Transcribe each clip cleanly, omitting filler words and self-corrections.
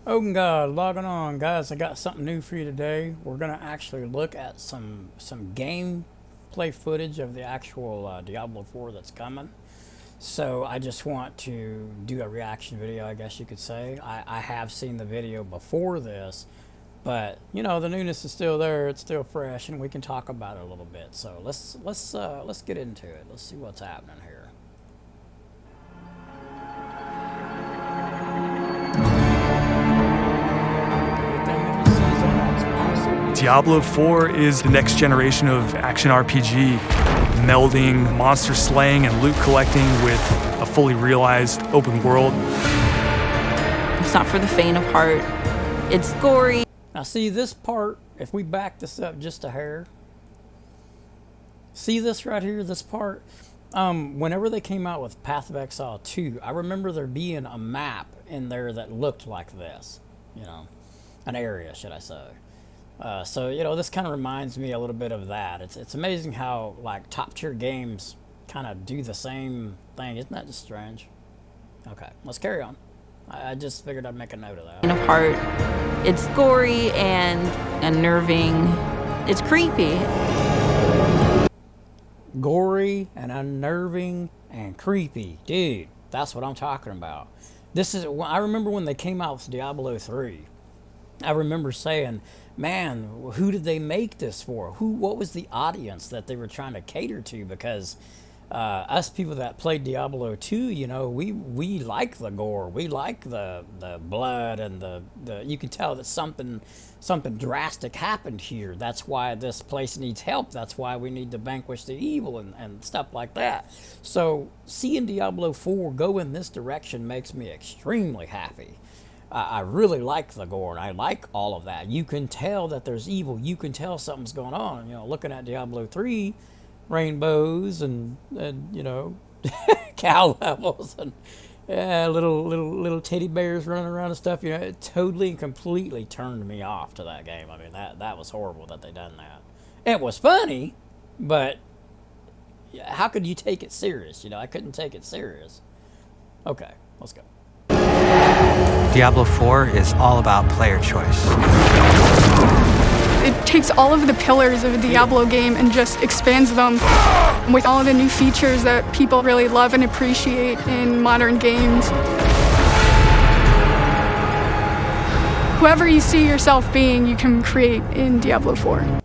Oh God, logging on, guys. I got something new for you today. We're gonna actually look at some gameplay footage of the actual Diablo 4 that's coming. So I just want to do a reaction video, I guess you could say. I have seen the video before this, but you know the newness is still there. It's still fresh, and we can talk about it a little bit. So let's get into it. Let's see what's happening here. Diablo 4 is the next generation of action RPG, melding monster slaying and loot collecting with a fully realized open world. It's not for the faint of heart. It's gory. Now see this part, if we back this up just a hair, see this right here, this part? Whenever they came out with Path of Exile 2, I remember there being a map in there that looked like this, you know, an area, should I say. So, you know, this kind of reminds me a little bit of that. It's amazing how, like, top-tier games kind of do the same thing. Isn't that just strange? Okay, let's carry on. I just figured I'd make a note of that. Of heart. It's gory and unnerving. It's creepy. Gory and unnerving and creepy. Dude, that's what I'm talking about. I remember when they came out with Diablo 3. I remember saying, man, who did they make this for? What was the audience that they were trying to cater to? Because us people that played Diablo 2, you know, we like the gore, we like the blood, and the you can tell that something drastic happened here. That's why this place needs help. That's why we need to vanquish the evil and stuff like that. So seeing Diablo 4 go in this direction makes me extremely happy. I really like the gore, and I like all of that. You can tell that there's evil. You can tell something's going on. You know, looking at Diablo 3, rainbows and you know, cow levels and little teddy bears running around and stuff. You know, it totally and completely turned me off to that game. I mean, that was horrible that they done that. It was funny, but how could you take it serious? You know, I couldn't take it serious. Okay, let's go. Diablo 4 is all about player choice. It takes all of the pillars of a Diablo game and just expands them with all of the new features that people really love and appreciate in modern games. Whoever you see yourself being, you can create in Diablo 4.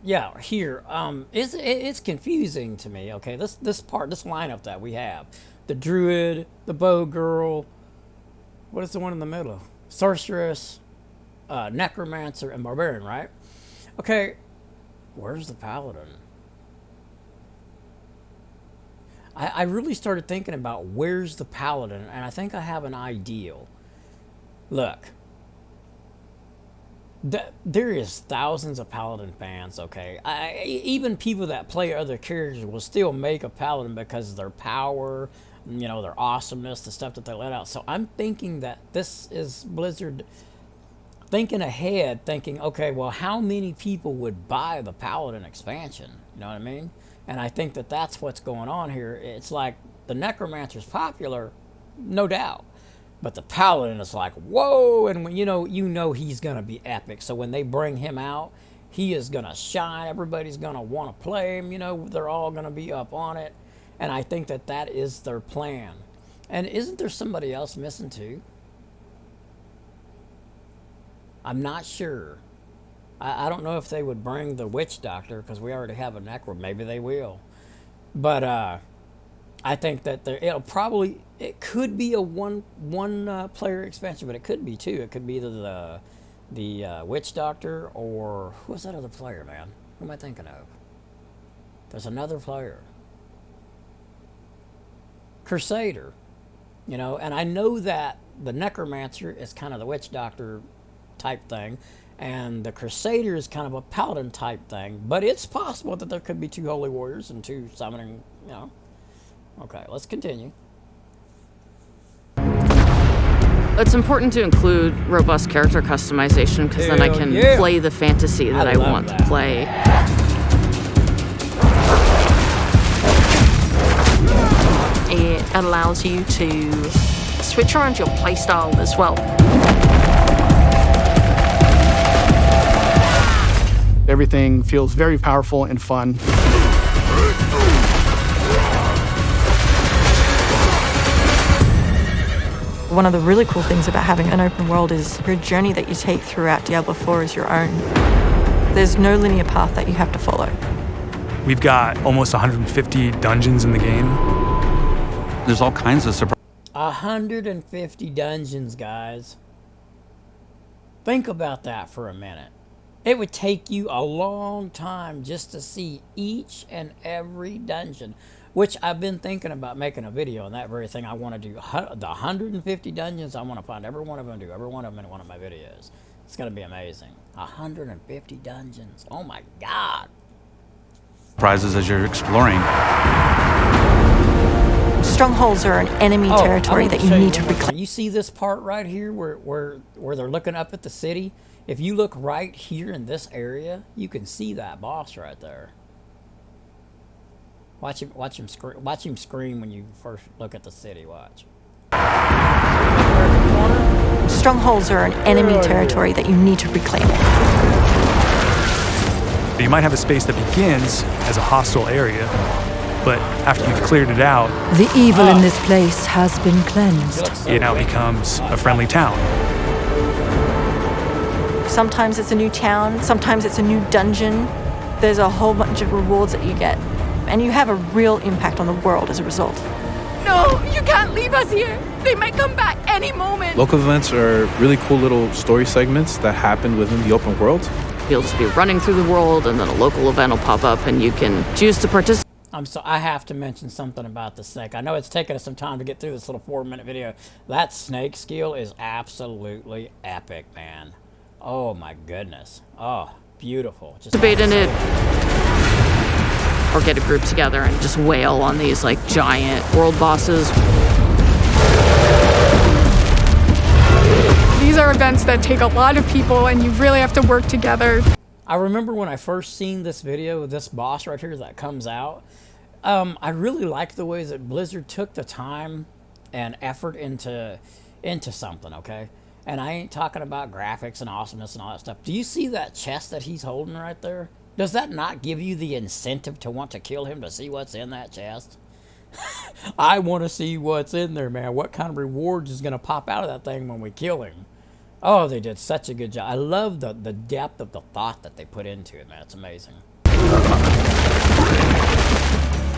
Yeah, here, it's confusing to me, okay? This lineup that we have. The Druid, the Bow Girl, what is the one in the middle? Sorceress, Necromancer, and Barbarian, right? Okay, where's the Paladin? I really started thinking about where's the Paladin, and I think I have an ideal. Look, there is thousands of Paladin fans, okay? Even people that play other characters will still make a Paladin because of their power, you know, their awesomeness, the stuff that they let out. So I'm thinking that this is Blizzard thinking ahead, thinking, okay, well, how many people would buy the Paladin expansion? You know what I mean? And I think that that's what's going on here. It's like the Necromancer's popular, no doubt. But the Paladin is like, whoa, and when you know he's going to be epic. So when they bring him out, he is going to shine. Everybody's going to want to play him. You know, they're all going to be up on it. And I think that that is their plan. And isn't there somebody else missing too? I'm not sure. I don't know if they would bring the Witch Doctor, because we already have a Necro. Maybe they will. But I think that it could be a one player expansion, but it could be two. It could be either the Witch Doctor, or who's that other player, man? Who am I thinking of? There's another player. Crusader, you know, and I know that the Necromancer is kind of the Witch Doctor type thing, and the Crusader is kind of a Paladin type thing, but it's possible that there could be two Holy Warriors and two summoning, you know. Okay, let's continue. It's important to include robust character customization, because then I can play the fantasy that I want to play. It allows you to switch around your playstyle as well. Everything feels very powerful and fun. One of the really cool things about having an open world is your journey that you take throughout Diablo 4 is your own. There's no linear path that you have to follow. We've got almost 150 dungeons in the game. There's all kinds of surprises. 150 dungeons, guys. Think about that for a minute. It would take you a long time just to see each and every dungeon, which I've been thinking about making a video on that very thing. I want to do the 150 dungeons. I want to find every one of them, do every one of them in one of my videos. It's going to be amazing. 150 dungeons. Oh my God. Surprises as you're exploring. Strongholds are an enemy territory that you need to reclaim. You see this part right here where they're looking up at the city? If you look right here in this area, you can see that boss right there. Watch him scream when you first look at the city. Watch. Strongholds are an enemy territory that you need to reclaim. You might have a space that begins as a hostile area, but after you've cleared it out, the evil in this place has been cleansed. It now becomes a friendly town. Sometimes it's a new town, sometimes it's a new dungeon. There's a whole bunch of rewards that you get, and you have a real impact on the world as a result. No, you can't leave us here. They might come back any moment. Local events are really cool little story segments that happen within the open world. You'll just be running through the world, and then a local event will pop up, and you can choose to participate. I have to mention something about the snake. I know it's taken us some time to get through this little 4-minute video. That snake skill is absolutely epic, man. Oh my goodness. Oh, beautiful. Just participate in it, or get a group together and just wail on these like giant world bosses. These are events that take a lot of people, and you really have to work together. I remember when I first seen this video with this boss right here that comes out. I really like the ways that Blizzard took the time and effort into something, okay? And I ain't talking about graphics and awesomeness and all that stuff. Do you see that chest that he's holding right there? Does that not give you the incentive to want to kill him, to see what's in that chest? I want to see what's in there, man. What kind of rewards is going to pop out of that thing when we kill him? Oh, they did such a good job. I love the depth of the thought that they put into it, man. It's amazing.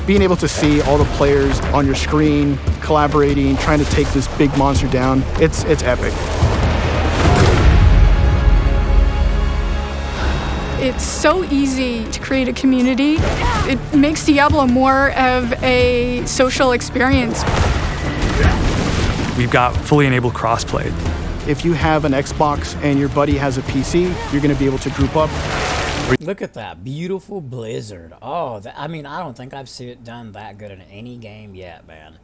Being able to see all the players on your screen, collaborating, trying to take this big monster down, it's epic. It's so easy to create a community. It makes Diablo more of a social experience. We've got fully enabled crossplay. If you have an Xbox and your buddy has a PC, you're going to be able to group up. Look at that beautiful Blizzard. Oh, I mean, I don't think I've seen it done that good in any game yet, man.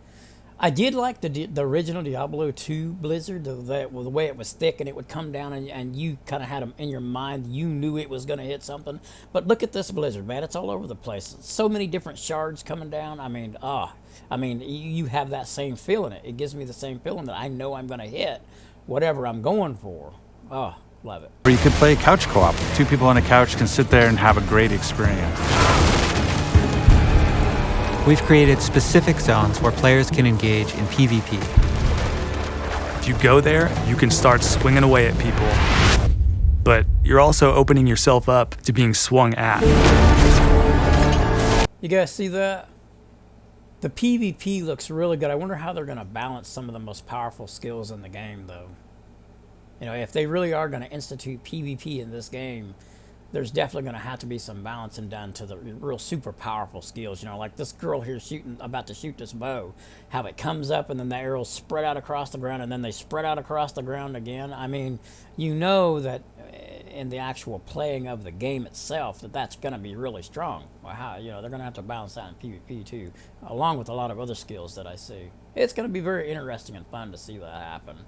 I did like the original Diablo 2 Blizzard, the way it was thick and it would come down and you kind of had them in your mind. You knew it was going to hit something. But look at this Blizzard, man. It's all over the place. So many different shards coming down. I mean, you have that same feeling. It gives me the same feeling that I know I'm going to hit whatever I'm going for. Oh, love it. Or you could play couch co-op. 2 people on a couch can sit there and have a great experience. We've created specific zones where players can engage in PvP. If you go there, you can start swinging away at people. But you're also opening yourself up to being swung at. You guys see that? The PvP looks really good. I wonder how they're going to balance some of the most powerful skills in the game, though. You know, if they really are going to institute PvP in this game, there's definitely going to have to be some balancing done to the real super powerful skills. You know, like this girl here about to shoot this bow, how it comes up and then the arrows spread out across the ground and then they spread out across the ground again. I mean, you know that in the actual playing of the game itself, that's going to be really strong. Well, they're going to have to balance that in PvP too, along with a lot of other skills that I see. It's going to be very interesting and fun to see that happen.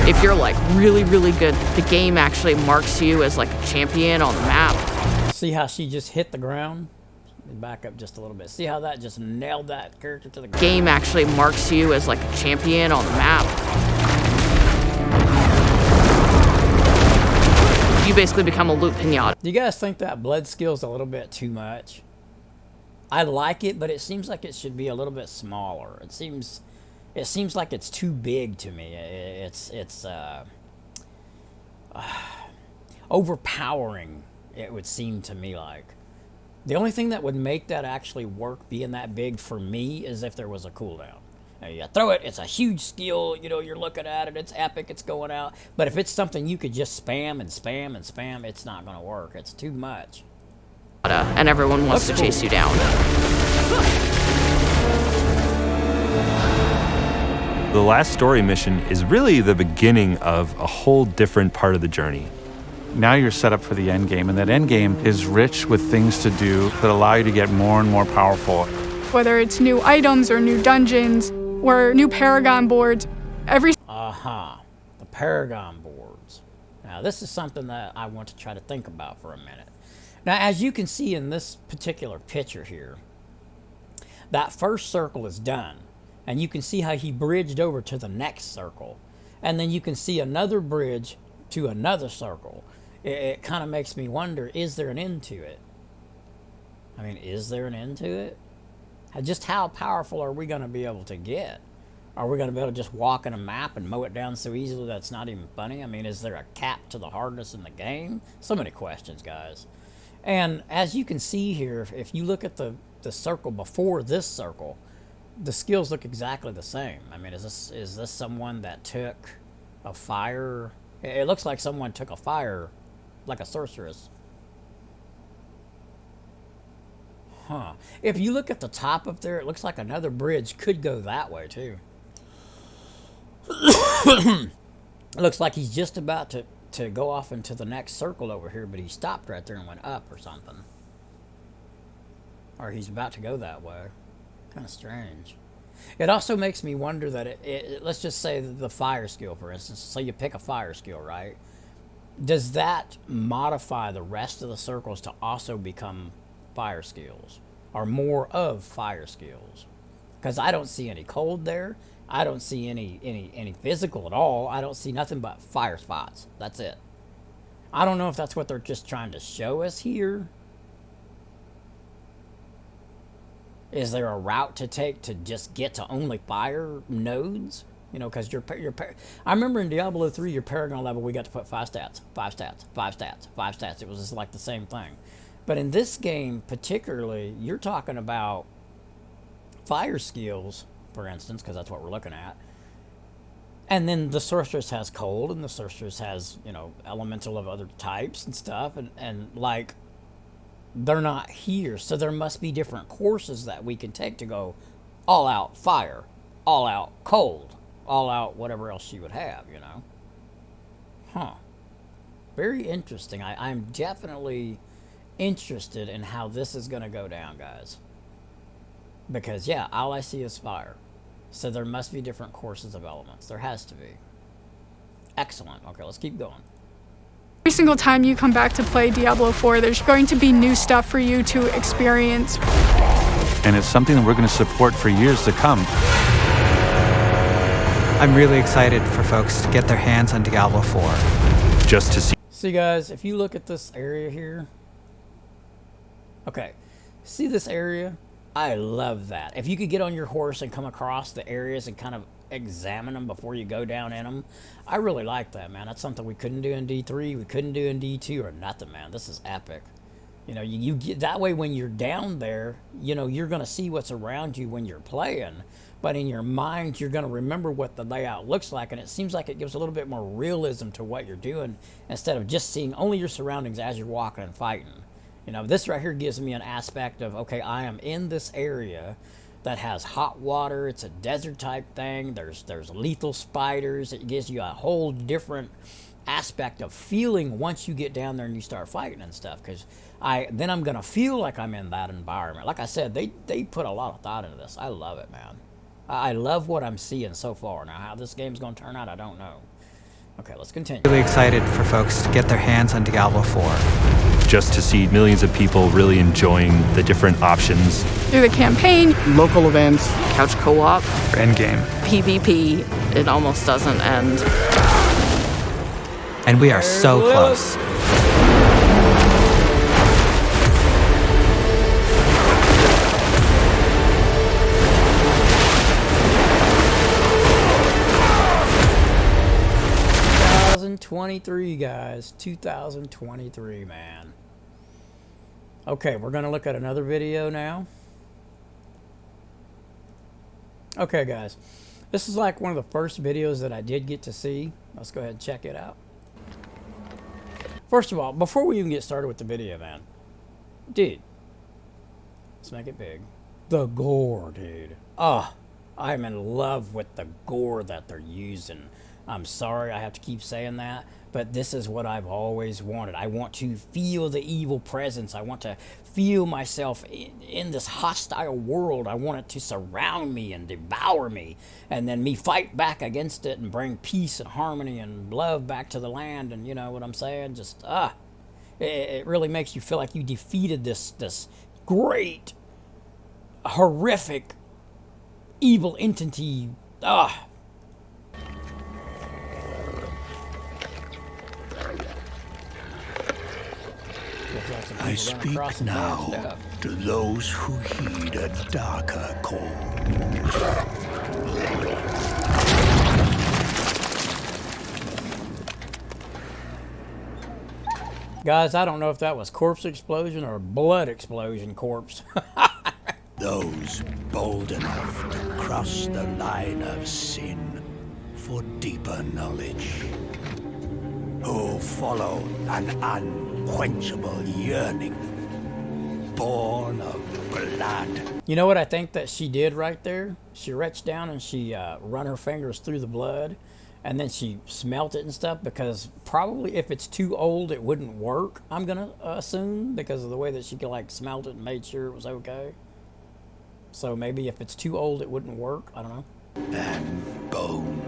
If you're like really, really good, the game actually marks you as like a champion on the map. See how she just hit the ground? Back up just a little bit. See how that just nailed that character to the ground? Game actually marks you as like a champion on the map. You you basically become a loot pinata. Do you guys think that blood skill's a little bit too much? I like it, but it seems like it should be a little bit smaller. It seems like it's too big to me. It's overpowering, it would seem to me like. The only thing that would make that actually work being that big for me is if there was a cooldown. You throw it, it's a huge skill, you know, you're looking at it, it's epic, it's going out. But if it's something you could just spam and spam and spam, it's not going to work. It's too much. And everyone wants to chase you down. The last story mission is really the beginning of a whole different part of the journey. Now you're set up for the end game, and that end game is rich with things to do that allow you to get more and more powerful. Whether it's new items or new dungeons or new Paragon boards, the Paragon boards. Now this is something that I want to try to think about for a minute. Now, as you can see in this particular picture here, that first circle is done. And you can see how he bridged over to the next circle. And then you can see another bridge to another circle. It kind of makes me wonder, is there an end to it? I mean, is there an end to it? Just how powerful are we going to be able to get? Are we going to be able to just walk in a map and mow it down so easily that's not even funny? I mean, is there a cap to the hardness in the game? So many questions, guys. And as you can see here, if you look at the circle before this circle, the skills look exactly the same. I mean, is this someone that took a fire? It looks like someone took a fire, like a sorceress. Huh. If you look at the top up there, it looks like another bridge could go that way, too. It looks like he's just about to go off into the next circle over here, but he stopped right there and went up or something. Or he's about to go that way. Kind of strange. It also makes me wonder that let's just say the fire skill, for instance. So you pick a fire skill, right? Does that modify the rest of the circles to also become fire skills or more of fire skills? Because I don't see any cold there. I don't see any physical at all. I don't see nothing but fire spots. That's it. I don't know if that's what they're just trying to show us here. Is there a route to take to just get to only fire nodes? You know, because I remember in Diablo 3, your Paragon level, we got to put 5 stats, 5 stats, 5 stats, 5 stats. It was just like the same thing. But in this game, particularly, you're talking about fire skills, for instance, because that's what we're looking at. And then the sorceress has cold, and the sorceress has, you know, elemental of other types and stuff. And like, they're not here. So there must be different courses that we can take to go all out fire, all out cold, all out whatever else she would have, you know. Huh. Very interesting. I'm definitely interested in how this is going to go down, guys. Because, yeah, all I see is fire. So there must be different courses of elements. There has to be. Excellent. Okay, let's keep going. Every single time you come back to play Diablo 4, there's going to be new stuff for you to experience. And it's something that we're going to support for years to come. I'm really excited for folks to get their hands on Diablo 4. Just to see. See, guys, if you look at this area here. Okay, see this area? I love that. If you could get on your horse and come across the areas and kind of examine them before you go down in them, I really like that, man. That's something we couldn't do in D3, we couldn't do in D2 or nothing, man. This is epic. You know, you get that way when you're down there, you know, you're going to see what's around you when you're playing, but in your mind, you're going to remember what the layout looks like, and it seems like it gives a little bit more realism to what you're doing instead of just seeing only your surroundings as you're walking and fighting. You know, this right here gives me an aspect of, okay, I am in this area that has hot water. It's a desert type thing. There's lethal spiders. It gives you a whole different aspect of feeling once you get down there and you start fighting and stuff. Because then I'm going to feel like I'm in that environment. Like I said, they put a lot of thought into this. I love it, man. I love what I'm seeing so far. Now, how this game's going to turn out, I don't know. Okay, let's continue. Really excited for folks to get their hands on Diablo 4. Just to see millions of people really enjoying the different options. Through the campaign, local events, couch co-op, endgame, PvP, it almost doesn't end. And we are so close. 2023, guys. 2023, man. Okay, we're going to look at another video now. Okay, guys. This is like one of the first videos that I did get to see. Let's go ahead and check it out. First of all, before we even get started with the video, man. Dude. Let's make it big. The gore, dude. I'm in love with the gore that they're using. I'm sorry I have to keep saying that, but this is what I've always wanted. I want to feel the evil presence. I want to feel myself in this hostile world. I want it to surround me and devour me, and then me fight back against it and bring peace and harmony and love back to the land. And you know what I'm saying? Just, it really makes you feel like you defeated this great, horrific, evil entity. I speak now to those who heed a darker call. Guys, I don't know if that was corpse explosion or blood explosion corpse. Those bold enough to cross the line of sin for deeper knowledge, who follow an unquenchable yearning, born of blood. You know what I think that she did right there? She reached down and she run her fingers through the blood, and then she smelt it and stuff, because probably if it's too old, it wouldn't work, I'm gonna assume, because of the way that she could like smelt it and made sure it was okay. So maybe if it's too old, it wouldn't work. I don't know. And bone.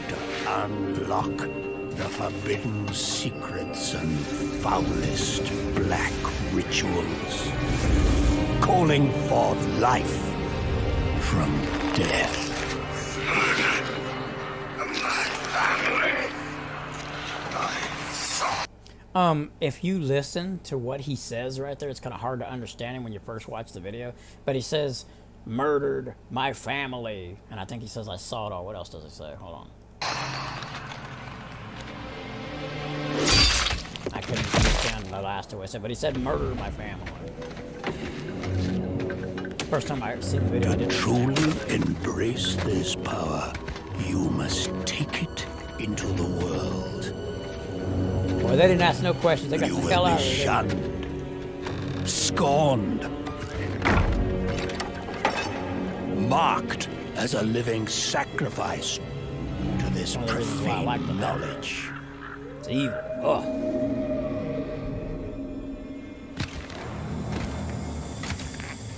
To unlock the forbidden secrets and foulest black rituals, calling forth life from death. If you listen to what he says right there, it's kind of hard to understand him when you first watch the video. But he says, murdered my family. And I think he says, I saw it all. What else does he say? Hold on. I couldn't understand the last two I said, but he said, murdered my family. First time I ever seen the video, I didn't truly embrace this power, you must take it into the world. Boy, they didn't ask no questions. They got the hell out of here. Shunned, scorned, marked as a living sacrifice to this profane knowledge. It's evil. Ugh.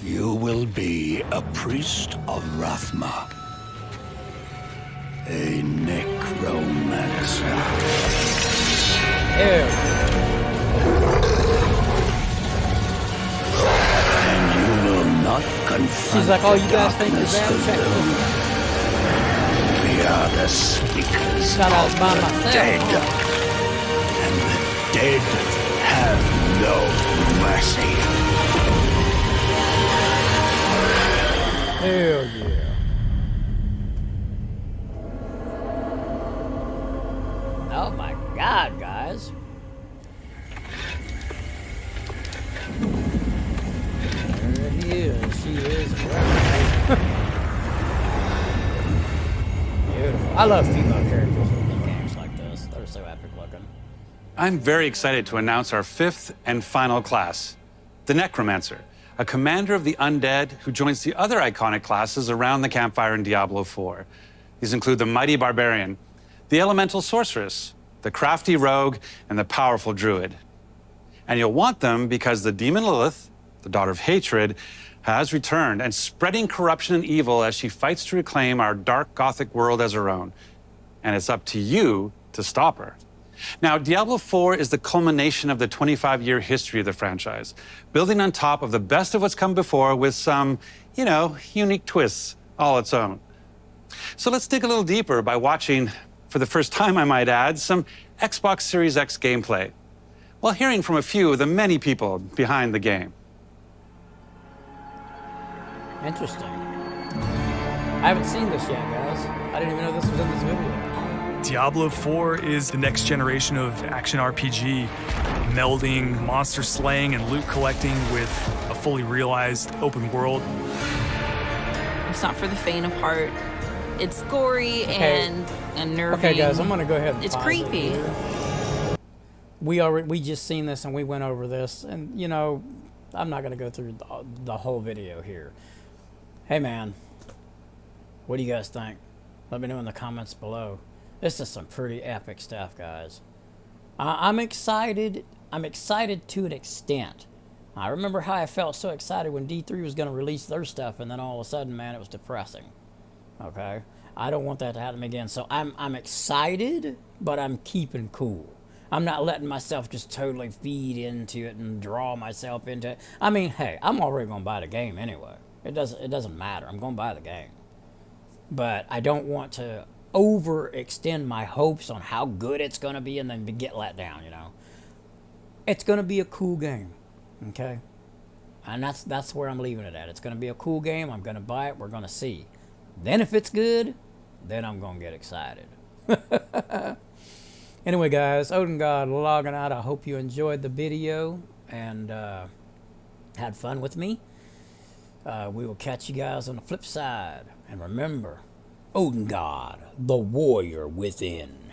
You will be a priest of Rathma, a necromancer. And you will not confront. She's like, oh, you guys think you're bad? Check We are the speakers of the dead, and the dead have no mercy. Hell yeah. Oh my God, guys. There he is. She is. Beautiful. I love female characters in games like this. They're so epic looking. I'm very excited to announce our 5th and final class, the Necromancer, a commander of the undead who joins the other iconic classes around the campfire in Diablo 4. These include the mighty barbarian, the elemental sorceress, the crafty rogue, and the powerful druid. And you'll want them because the demon Lilith, the daughter of hatred, has returned and spreading corruption and evil as she fights to reclaim our dark gothic world as her own. And it's up to you to stop her. Now, Diablo 4 is the culmination of the 25-year history of the franchise, building on top of the best of what's come before with some, unique twists all its own. So let's dig a little deeper by watching, for the first time I might add, some Xbox Series X gameplay, while hearing from a few of the many people behind the game. Interesting. I haven't seen this yet, guys. I didn't even know this was in this video. Diablo 4 is the next generation of action RPG, melding monster slaying and loot collecting with a fully realized open world. It's not for the faint of heart. It's gory and unnerving. Okay, guys, I'm gonna go ahead and It's pause creepy. it here. We just seen this and we went over this, and you know, I'm not gonna go through the whole video here. Hey man, what do you guys think? Let me know in the comments below. This is some pretty epic stuff, guys. I'm excited. I'm excited to an extent. I remember how I felt so excited when D3 was going to release their stuff, and then all of a sudden, man, it was depressing. Okay? I don't want that to happen again. So I'm excited, but I'm keeping cool. I'm not letting myself just totally feed into it and draw myself into it. I mean, hey, I'm already going to buy the game anyway. It doesn't matter. I'm going to buy the game. But I don't want to overextend my hopes on how good it's going to be and then get let down, you know. It's going to be a cool game, okay? And that's where I'm leaving it at. It's going to be a cool game. I'm going to buy it. We're going to see. Then if it's good, then I'm going to get excited. Anyway, guys, Odin God logging out. I hope you enjoyed the video and had fun with me. We will catch you guys on the flip side. And remember, Odin God, the warrior within.